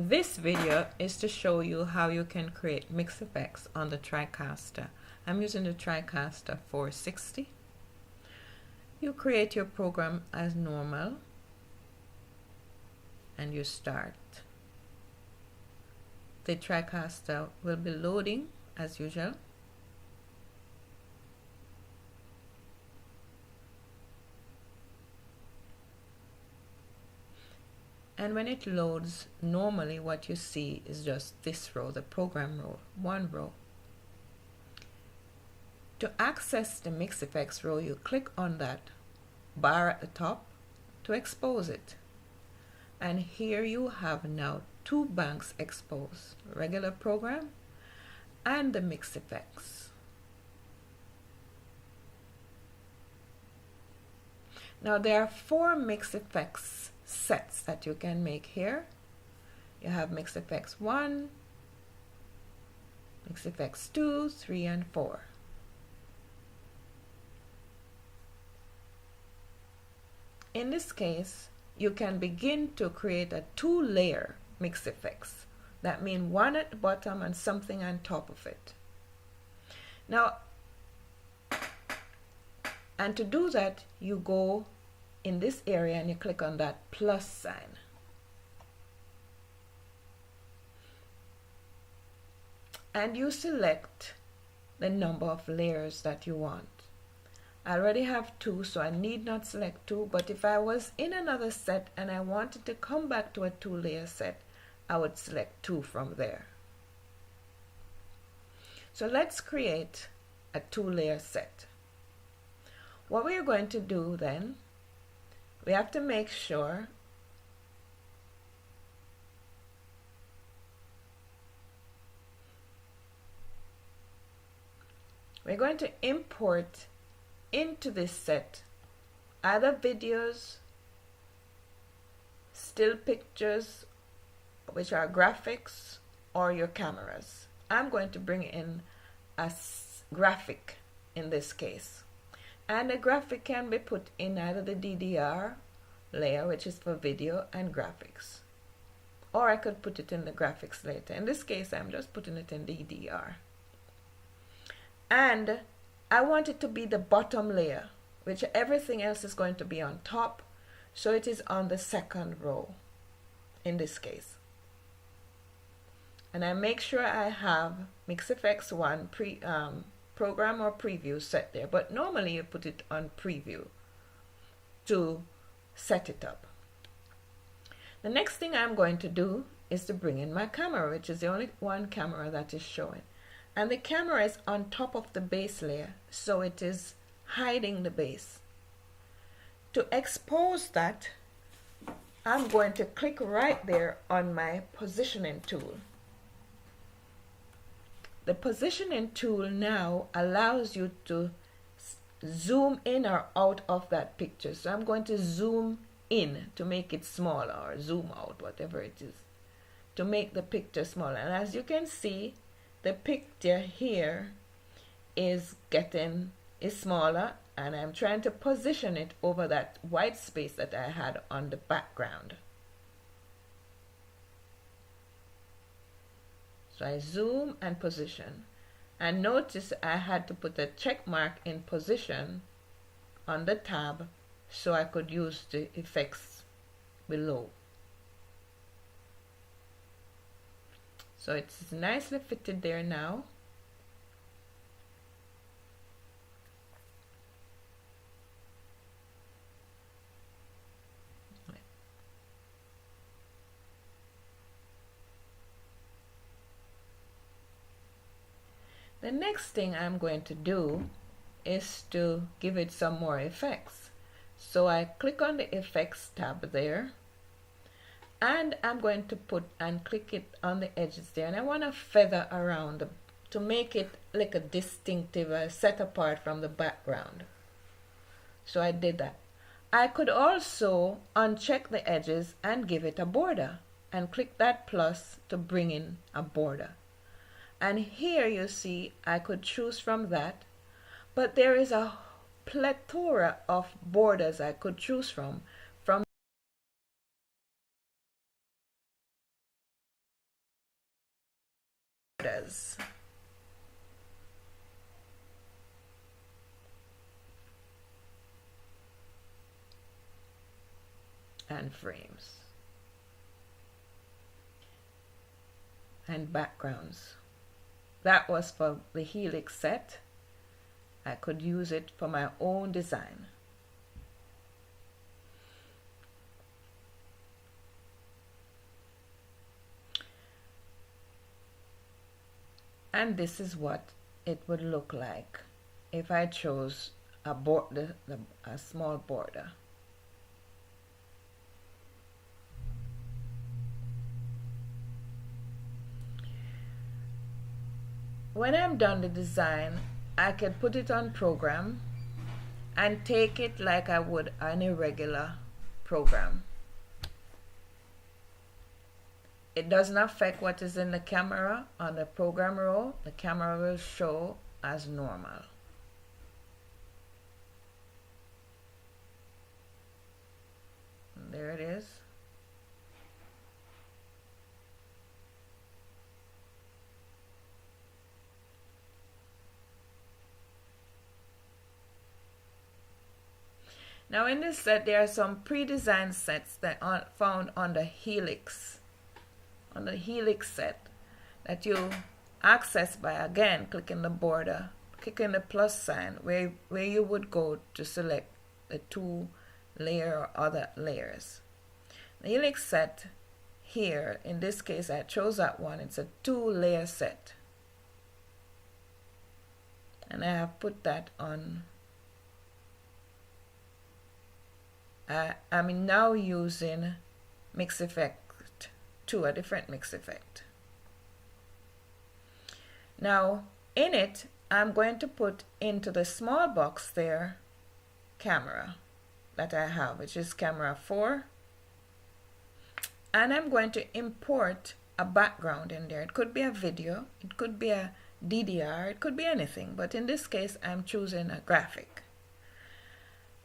This video is to show you how you can create mix effects on the Tricaster. I'm using the Tricaster 460. You create your program as normal and you start. The Tricaster will be loading as usual. And when it loads, normally what you see is just this row, the program row, one row. To access the mix effects row, you click on that bar at the top to expose it. And here you have now two banks exposed, regular program and the mix effects. Now there are four mix effects sets that you can make here. You have mix effects 1, mix effects 2, 3, and 4. In this case, you can begin to create a 2-layer mix effects. That means one at the bottom and something on top of it. Now, and to do that, you go in this area and you click on that plus sign. And you select the number of layers that you want. I already have 2, so I need not select 2, but if I was in another set and I wanted to come back to a 2-layer set, I would select 2 from there. So let's create a 2-layer set. What we're going to do then, we have to make sure we're going to import into this set either videos, still pictures, which are graphics, or your cameras. I'm going to bring in a graphic in this case. And a graphic can be put in either the DDR layer, which is for video and graphics. Or I could put it in the graphics later. In this case, I'm just putting it in DDR. And I want it to be the bottom layer, which everything else is going to be on top. So it is on the second row in this case. And I make sure I have MixFX 1 program or preview set there, but normally you put it on preview to set it up. The next thing I'm going to do is to bring in my camera, which is the only one camera that is showing. And the camera is on top of the base layer, so it is hiding the base. To expose that, I'm going to click right there on my positioning tool. The positioning tool now allows you to zoom in or out of that picture. So I'm going to zoom in to make it smaller, or zoom out, whatever it is, to make the picture smaller. And as you can see, the picture here is smaller, and I'm trying to position it over that white space that I had on the background. So I zoom and position, and notice I had to put a check mark in position on the tab so I could use the effects below. So it's nicely fitted there now. The next thing I'm going to do is to give it some more effects. So I click on the effects tab there, and I'm going to put and click it on the edges there, and I want to feather around to make it like a distinctive, set apart from the background. So I did that. I could also uncheck the edges and give it a border, and click that plus to bring in a border. And here you see I could choose from that, but there is a plethora of borders I could choose from borders. And frames. And backgrounds. That was for the helix set. I could use it for my own design. And this is what it would look like if I chose a border, a small border. When I'm done the design, I can put it on program and take it like I would any regular program. It doesn't affect what is in the camera. On the program row, the camera will show as normal. And there it is. Now in this set, there are some pre-designed sets that are found on the helix. On the helix set that you access by again clicking the border, clicking the plus sign where you would go to select the 2 layer or other layers. The helix set here, in this case I chose that one, it's a 2-layer set. And I have put that on. I'm now using Mix Effect 2, a different mix effect. Now in it, I'm going to put into the small box there camera that I have, which is camera 4, and I'm going to import a background in there. It could be a video, it could be a DDR, it could be anything, but in this case I'm choosing a graphic.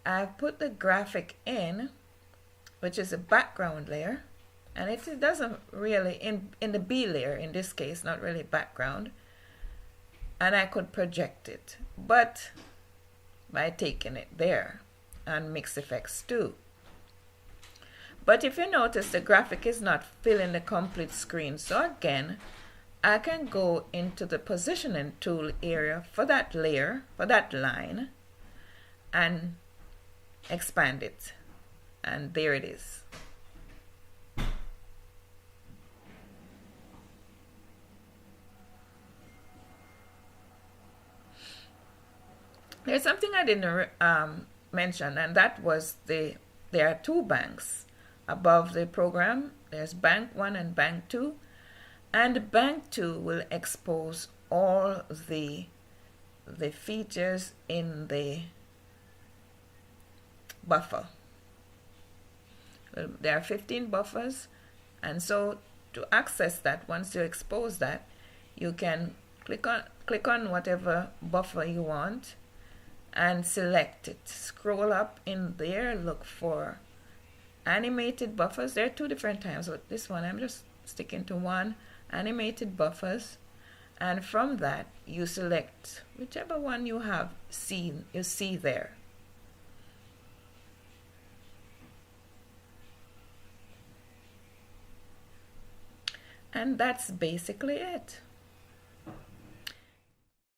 I've put the graphic in, which is a background layer, and it doesn't really, in the B layer in this case, not really background, and I could project it, but by taking it there and Mix Effects 2. But if you notice, the graphic is not filling the complete screen, so again I can go into the positioning tool area for that layer, for that line, and expand it, and there it is. There's something I didn't mention, and that was there are 2 banks above the program. There's bank 1 and bank 2, and bank 2 will expose all the features in the buffer. Well, there are 15 buffers, and so to access that, once you expose that, you can click on whatever buffer you want and select it. Scroll up in there, look for animated buffers. There are 2 different types, but this one I'm just sticking to 1, animated buffers, and from that you select whichever one you have seen, you see there. And that's basically it.